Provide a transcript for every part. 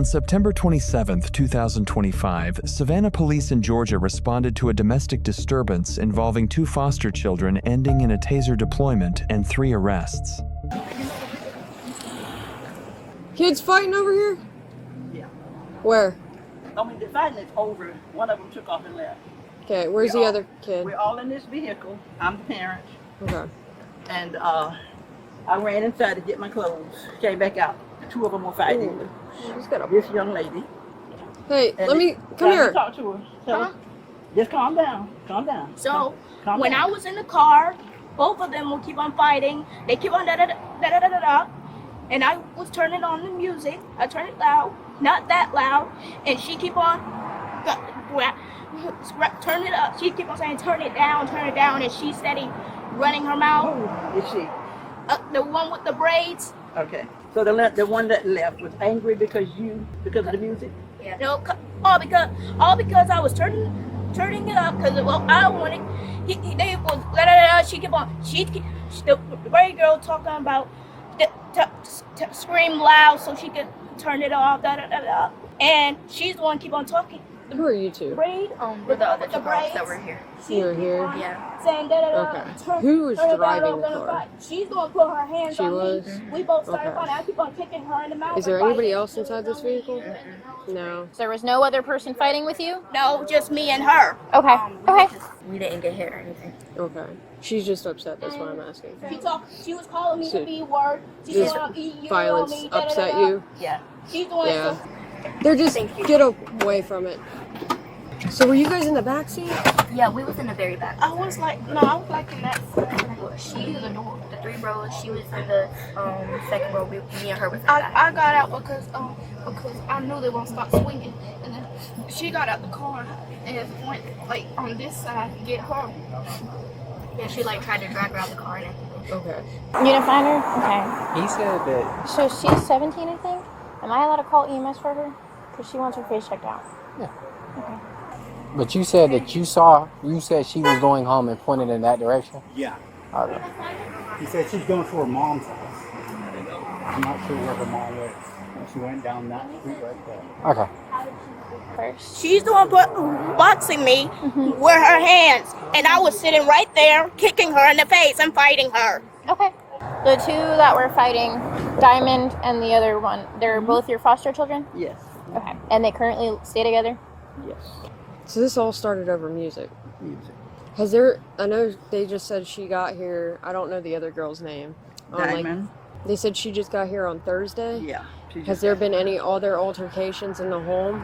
September 27, 2025, Savannah Police in Georgia responded to a domestic disturbance involving 2 foster children ending in a taser deployment and 3 arrests. Kids fighting over here? Yeah. Where? I mean, the fighting is over. One of them took off and left. Okay, where's the other kid? We're all in this vehicle. I'm the parent. Okay. And I ran inside to get my clothes. Came back out. The 2 of them were fighting. Ooh. She's got a... This young lady. Hey, And let me... Come here. Talk to her. So, just calm down. Calm down. So, calm when down. I was in the car, both of them will keep on fighting. They keep on da-da-da-da-da-da-da. And I was turning on the music. I turned it loud. Not that loud. And she keep on... turn it up. She keep on saying, turn it down. And she's steady running her mouth. Who is she? The one with the braids. Okay. So the one that left was angry because of the music? Yeah. No, all because I was turning it up because I wanted. They was she kept on. The braid girl talking about scream loud so she could turn it off. And she's the one keep on talking. Who are you two? Braid. We're the other 2 girls that were here. You're here? Yeah. Saying Okay. Who was driving the car? She's gonna put her hands She on was? me. We both started Okay. fighting. I keep on kicking her in the mouth. Is there anybody else inside this vehicle? No. So there was no other person fighting with you? No, just me and her. Okay. Okay. We didn't get hit or anything. Okay. She's just upset, that's why I'm asking. She was calling me So the B word. She just said, you violence me, upset you? Yeah. She's doing Yeah. They're just, get away from it. So were you guys in the back seat? Yeah, we was in the very back. I was like in that front. She, the 3 bros, she was in the second row. Me and her was in the back. I got out because I knew they won't stop swinging, and then she got out the car and went like on this side to get her. Yeah, she like tried to drag her out the car and everything. Okay. You didn't find her? Okay. He said that. So she's 17, I think. Am I allowed to call EMS for her? Because she wants her face checked out. Yeah. Okay. But you said that you said she was going home and pointed in that direction? Yeah. Okay. He said she's going to her mom's house. I'm not sure where her mom was. She went down that street right there. Okay. First. She's the one boxing me with her hands, and I was sitting right there, kicking her in the face and fighting her. Okay. The 2 that were fighting, Diamond and the other one, they're both your foster children? Yes. Okay. And they currently stay together? Yes. So this all started over music. Music. I know they just said she got here, I don't know the other girl's name. Diamond. They said she just got here on Thursday? Yeah. Has there been any other altercations in the home?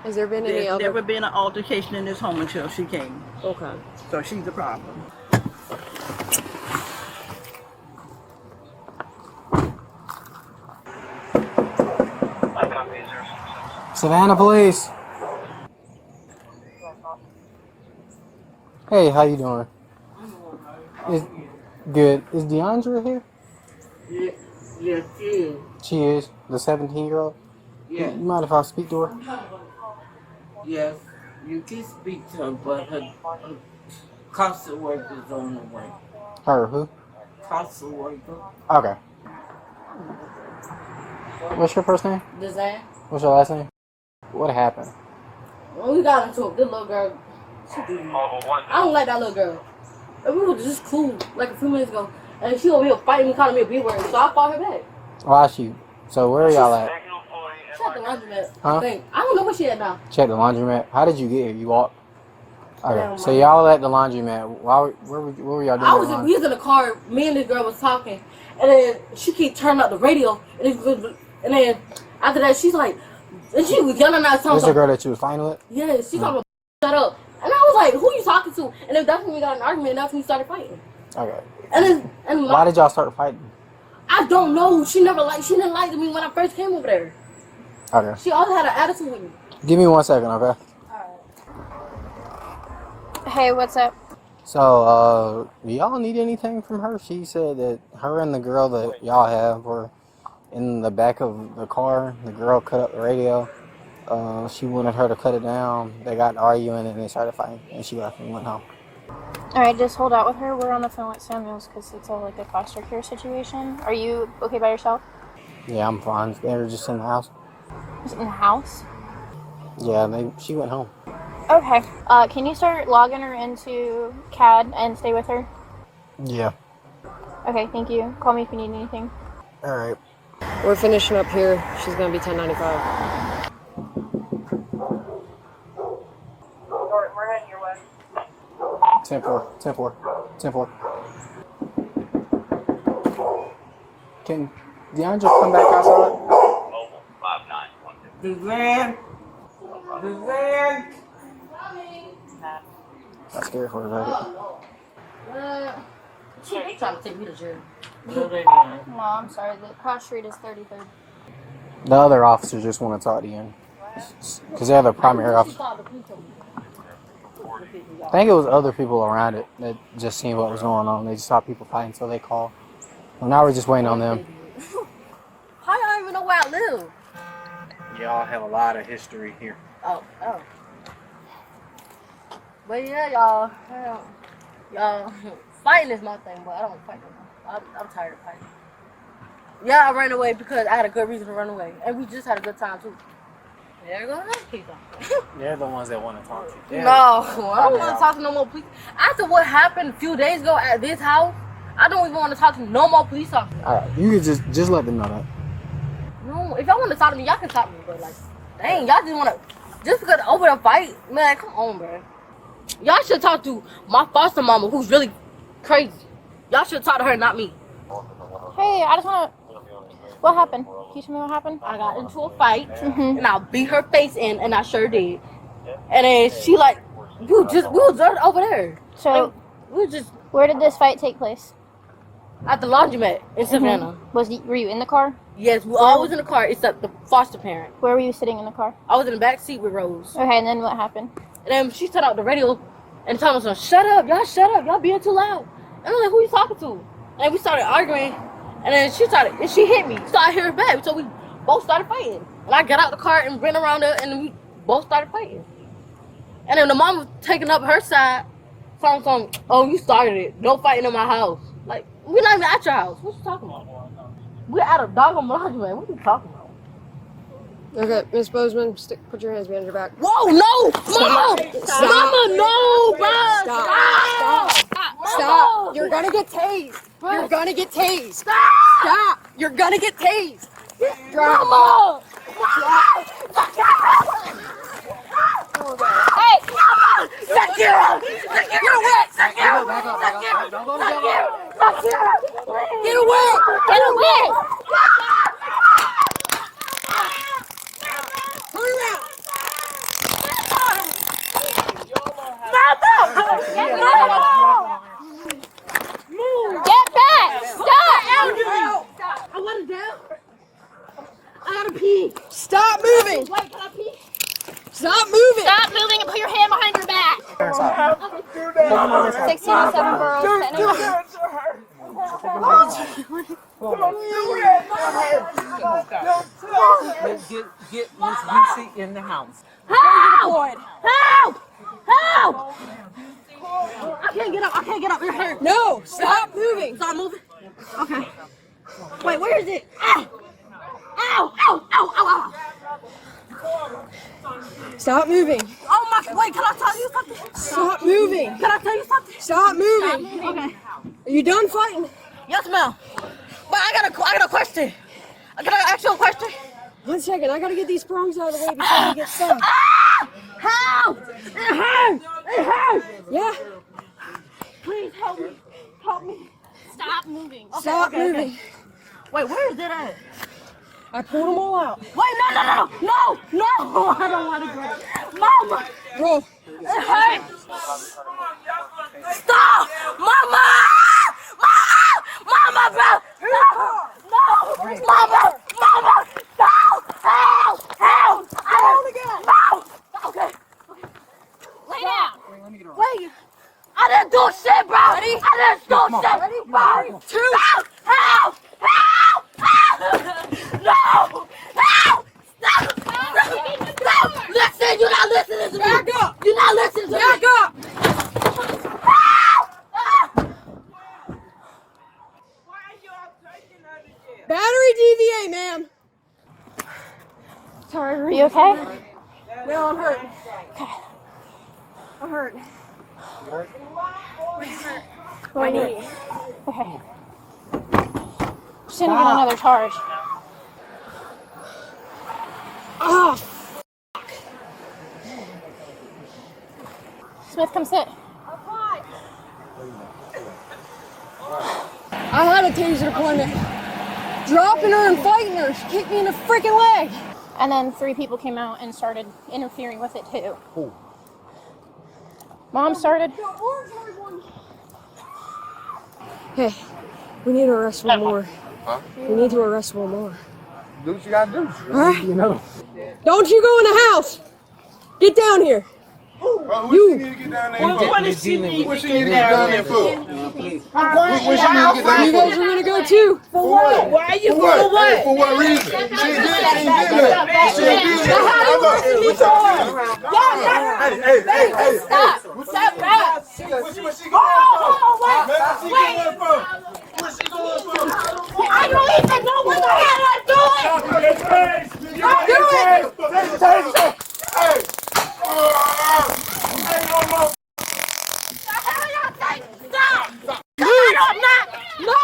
Has there been any There's other? never been an altercation in this home until she came. Okay. So she's the problem. Savannah Police. Hey, how you doing? Good. Is DeAndre here? Yes, she is. She is. The 17-year-old? Yes. You mind if I speak to her? Yes, you can speak to her, but her consul worker is on the way. Her who? Consul worker. Okay. What's your first name? Design. What's your last name? What happened? Well, we got into it. This little girl. I don't like that little girl. And we were just cool like a few minutes ago. And she over here fighting me, calling me a B word. So I fought her back. Why she? So where are y'all at? She at the laundromat. Huh? I think. I don't know where she at now. Check the laundromat. How did you get here? You walked? Okay. Yeah, So y'all at the laundromat. What were y'all doing? We was in the car. Me and this girl was talking. And then she keep turning up the radio. And then after that, she's like, and she was yelling at something. This the girl that you was fighting with? Yeah, she told me shut up. And I was like, who you talking to? And then that's when we got an argument, and that's when we started fighting. Okay. And Why did y'all start fighting? I don't know. She didn't like me when I first came over there. Okay. She always had an attitude with me. Give me 1 second, okay? Hey, what's up? So, do y'all need anything from her? She said that her and the girl that y'all have were in the back of the car. The girl cut up the radio. She wanted her to cut it down. They got arguing and they started fighting. And she left and went home. Alright, just hold out with her. We're on the phone with Samuels because it's like a foster care situation. Are you okay by yourself? Yeah, I'm fine. They were just in the house. Was it in the house? Yeah, she went home. Okay. Can you start logging her into CAD and stay with her? Yeah. Okay, thank you. Call me if you need anything. All right. We're finishing up here. She's gonna be 1095. We're heading your way. 10-4. Can DeAndre come back outside? The van. I'm scared for her. She trying to take me to jail. No, I'm sorry. The cross street is 33rd. The other officers just want to talk to you. Because they're the primary officer. I think it was other people around it that just seen what was going on. They just saw people fighting, so they called. Well, now we're just waiting on them. How y'all even know where I live? Y'all have a lot of history here. Oh. But yeah, y'all, fighting is my thing, but I don't fight no more. I'm tired of fighting. Yeah, I ran away because I had a good reason to run away, and we just had a good time too. There goes that people. They're the ones that want to talk to you. No, I don't want to talk to no more police. After what happened a few days ago at this house, I don't even want to talk to no more police officers. All right, you can just let them know that. No, if y'all want to talk to me, y'all can talk to me, but like, dang, y'all just want to, just because over the fight, man, come on, bro. Y'all should talk to my foster mama, who's really crazy. Y'all should talk to her, not me. Hey, I just want to... What happened? Can you tell me what happened? I got into a fight, and I beat her face in, and I sure did. And then she like, we was just over there. So, like, we was just where did this fight take place? at the laundromat in Savannah. Were you in the car? Yes, we all was in the car except the foster parent. Where were you sitting in the car? I was in the back seat with Rose. Okay, and then what happened? And then she set out the radio and told us, shut up, y'all being too loud. And I'm like, who you talking to? And we started arguing, and then she hit me. So I hit her back, so we both started fighting. And I got out the car and ran around her, and we both started fighting. And then the mom was taking up her side, saying, oh, you started it. No fighting in my house. Like, we're not even at your house. What you talking about? We're at a doggone laundromat. What are you talking about? Okay, Miss Bozeman, put your hands behind your back. Whoa, no! Mama! Stop. Mama, no, bro! Stop! You're gonna get tased! You're gonna get tased! Stop! You're gonna get tased! Mama! Hey! Sakira! Get away! Sakira! Get away! Get away! Turn around! Get back! Stop! I want it down. I gotta pee. Stop moving! Wait, can I pee? Stop moving! Stop moving and put your hand behind your back! 1607 Burroughs. Get Miss Lucy in the house. Help! Help! Help! I can't get up. It hurts. No! Stop moving! Stop moving. Okay. Wait, where is it? Ow! Ow! Ow! Ow! Ow! Ow! Stop moving! Oh my! Wait, can I tell you something? Stop moving! Can I tell you something? Stop moving! Okay. Are you done fighting? Yes, ma'am. But I got a question. Can I ask you a question? 1 second, I gotta get these prongs out of the way before you get stuck. Help! It hurts! It hurts! Yeah? Please help me. Help me. Stop moving. Stop moving. Wait, where is it at? I pulled them all out. Wait, no! I don't want to go. Mama! Bro, It hurts! Stop! Mama! Mama, bro! No! Mama! Stop! Help! I don't No! Okay. Lay down. Wait! I didn't do shit, bro! Ready? I didn't do shit! Ready? 2! Help! No! Help! Stop! Listen! You're not listening to me! Back up! You're not listening to me! Back up! battery DVA, ma'am. I'm hurt. I'm hurt. My knee. Okay. Just gonna get another charge. Oh, Smith, come sit. I had a taser deployment. Dropping her and fighting her. She kicked me in the freaking leg. And then 3 people came out and started interfering with it too. Who? Mom started. Hey, we need to arrest one more. Huh? We need to arrest one more. Do what you gotta do. Alright? You know. Don't you go in the house. Get down here. What You. she need to get down there for? What does she need What to she get need to get down down there there for? for? What she need to get down You there guys are gonna go too. For what? Why are you for? For for what? Hey, what? for what reason? She ain't did that. She ain't did that. Stop! Stop that! What she going for? Man, what she going for? I don't even know what the hell I'm doing! Hey! Stop! I'm not! No!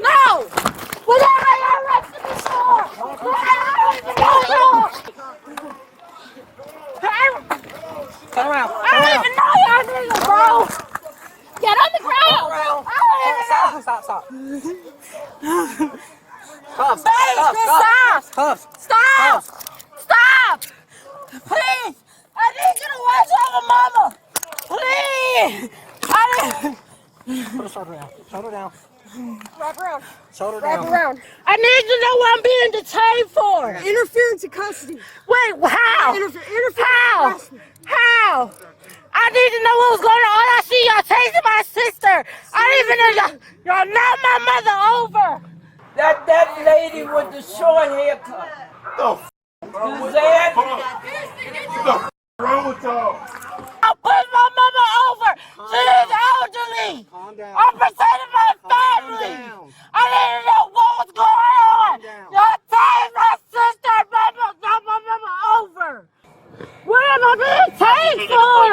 No! Whatever you're arresting me for! Turn around. I don't even know y'all niggas, bro! Get on the ground! I don't even know! Stop. Stop! Stop! Please! I need you to watch over mama! Please! Put her shoulder down. Shoulder down. Wrap around. Shoulder Wrap down. around. I need to know what I'm being detained for! Interference in custody. Wait, how? Interference How? in custody. How? I need to know what was going on. All I see y'all chasing my sister. I didn't even know y'all knocked my mother over. That lady with the short haircut. Suzanne? What's wrong with y'all? I put my mama over. She is elderly. Calm down. I'm protecting my family. I didn't know what was going on. Y'all tased my sister and knocked my mama over. What am I being tased for?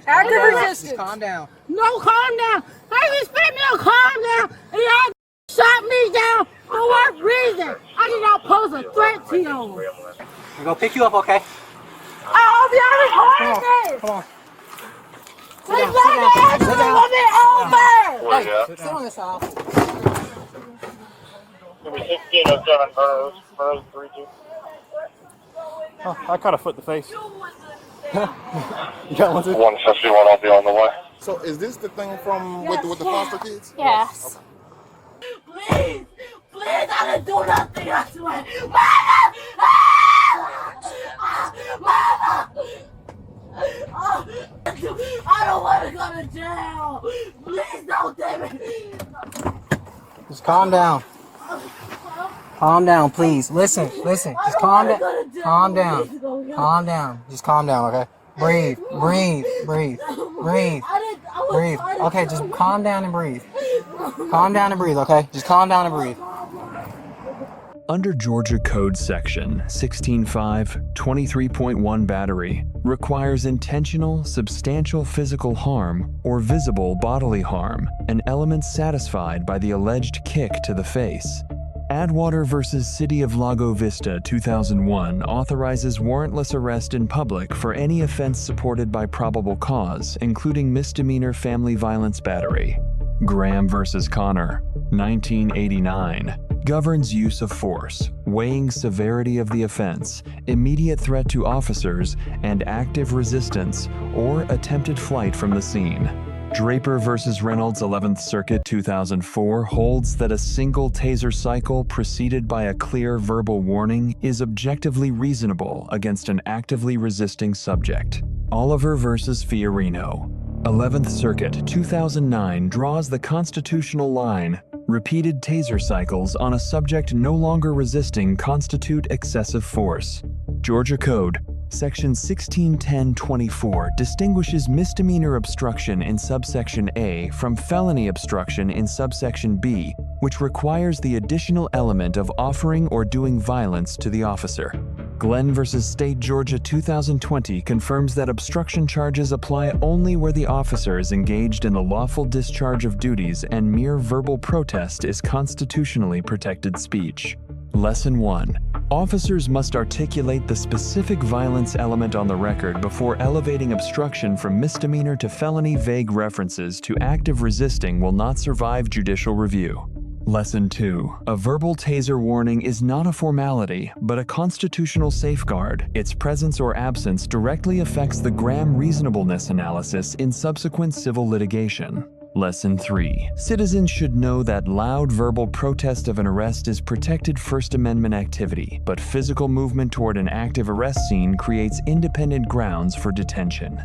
Active resistance. Just calm down. No, calm down. How you expect me to calm down and y'all shot me down for what reason? I did not pose a threat to y'all. We're gonna pick you up, okay? I hope y'all recording this. Come on. Please let me answer the woman over. Hey, sit on this aisle. Oh, I caught a foot in the face. You got one too? 151, I'll be on the way. So is this the thing from with the foster kids? Yes. Please, I didn't do nothing, I swear. Mama! I don't want to go to jail. Please don't take me. Just calm down. Calm down, please. Listen. Just calm down. Calm down. Calm down. Just calm down, okay? Breathe. Okay, just calm down and breathe. Calm down and breathe, okay? Just calm down and breathe. Under Georgia Code Section 16.5, 23.1 battery requires intentional, substantial physical harm or visible bodily harm, an element satisfied by the alleged kick to the face. Adwater v. City of Lago Vista 2001 authorizes warrantless arrest in public for any offense supported by probable cause, including misdemeanor family violence battery. Graham v. Connor 1989 governs use of force, weighing severity of the offense, immediate threat to officers, and active resistance or attempted flight from the scene. Draper v. Reynolds 11th Circuit 2004 holds that a single taser cycle preceded by a clear verbal warning is objectively reasonable against an actively resisting subject. Oliver v. Fiorino 11th Circuit 2009 draws the constitutional line. Repeated taser cycles on a subject no longer resisting constitute excessive force. Georgia Code Section 1610-24 distinguishes misdemeanor obstruction in subsection A from felony obstruction in subsection B, which requires the additional element of offering or doing violence to the officer. Glenn v. State Georgia 2020 confirms that obstruction charges apply only where the officer is engaged in the lawful discharge of duties and mere verbal protest is constitutionally protected speech. Lesson 1. Officers must articulate the specific violence element on the record before elevating obstruction from misdemeanor to felony. Vague references to active resisting will not survive judicial review. Lesson 2. A verbal taser warning is not a formality, but a constitutional safeguard. Its presence or absence directly affects the Graham reasonableness analysis in subsequent civil litigation. Lesson 3. Citizens should know that loud verbal protest of an arrest is protected First Amendment activity, but physical movement toward an active arrest scene creates independent grounds for detention.